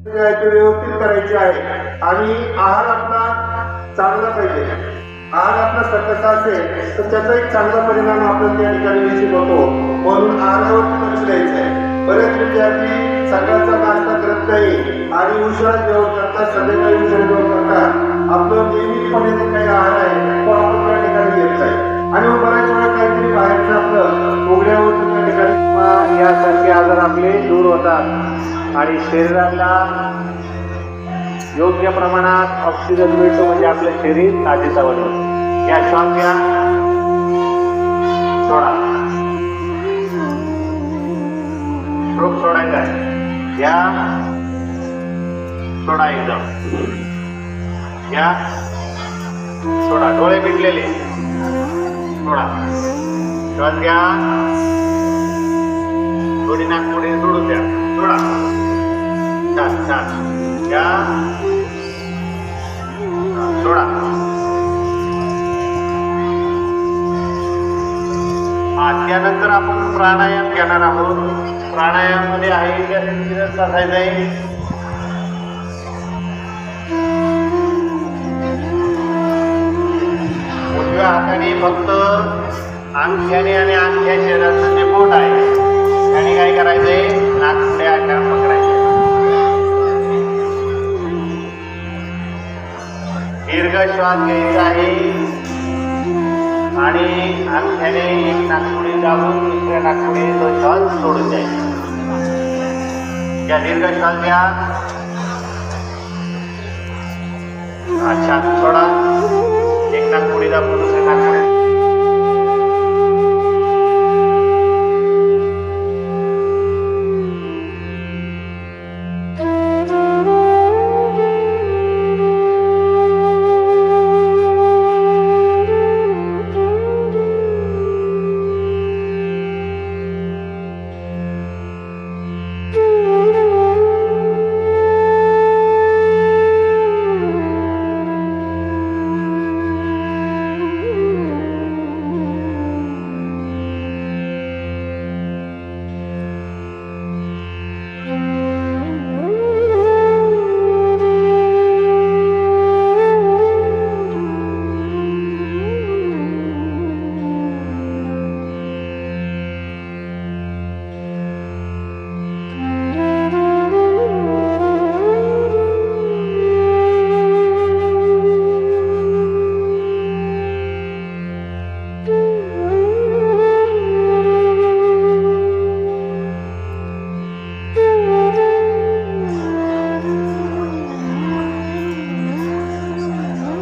व्यवस्थित करायची आहे आणि आहार आपला चांगला पाहिजे. आहार आपला सकस असेल तर त्याचा एक चांगला परिणाम आपण त्या ठिकाणी निश्चित होतो. म्हणून आहारावर लक्ष द्यायचं आहे. बरेच विद्यार्थी सकाळचा नाश्ता करत नाही आणि उशिरा जेवण करतात, संध्याकाळी उशिरा जेवण करतात. आपलं नियमितपणे जे काही आहार आहे तो आपण त्या ठिकाणी घेत आहे आणि मग बऱ्याच वेळा काहीतरी बाहेरचं आपलं उघड्यावर त्या ठिकाणी यासारखे आजार आपले दूर होतात आणि शरीराला योग्य प्रमाणात ऑक्सिजन मिळतो. म्हणजे आपलं शरीर ताजेतवाने होतं. या श्वास घ्या, सोडा. श्रोक सोडायचा आहे. घ्या, सोडा. एकदम घ्या, सोडा. डोळे मिटलेले, सोडा. श्वास घ्या, थोडी नाकपुडी सोडून द्या, सोडा. छान छान. घ्या, सोडा. त्यानंतर आपण प्राणायाम घेणार आहोत. प्राणायाम मध्ये आहे त्या स्थितीत बसायचं आहे. उजव्या हाताने फक्त अंगठ्याने आणि अंगठ्या शरीराचं जे बोट आहे त्याने काय करायचंय, नाकपुडे आकार पकडायचे. दीर्घ श्वास घ्यायचा आहे आणि अंगठ्याने एक नाकपुडी दाबून दुसऱ्या नाकपुडीचा श्वास सोडून द्यायचा. या दीर्घ श्वास घ्या. अच्छा, सोडा. एक नाकपुडी दाबून दुसऱ्या नाकपुडी.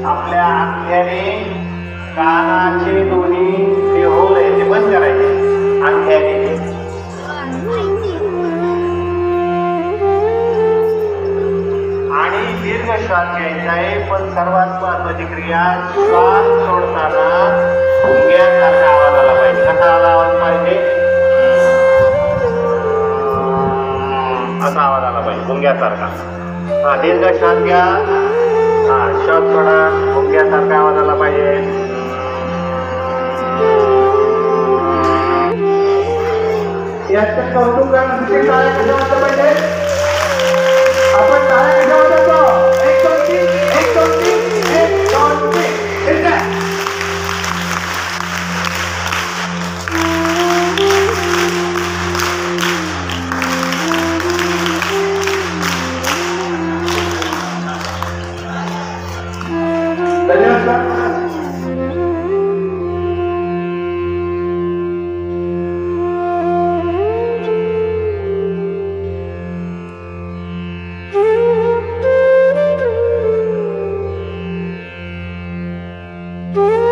आपल्या अंगठ्याने कानाचे दोन्ही जे होल आहे ते बंद करायचे अंगठ्याने आणि दीर्घ श्वास घ्यायचा आहे. पण सर्वात महत्वाची क्रिया, श्वास सोडताना मुंग्यासारखा आवाज आला पाहिजे. कसा आवाज पाहिजे? असा आवाज आला पाहिजे, मुंग्यासारखा. हा, दीर्घ श्वास घ्या. हा, श्वास सोडा. मुंग्यासारखा आवाज आला पाहिजे. याचं कौतुक करण्यासाठी टाळ्या कशा वाजल्या पाहिजे? आपण टाळ्या कशा वाजवतो? 1 2 3 1 2 3 1 2 3 इकडे. धन्यवाद. Thank you.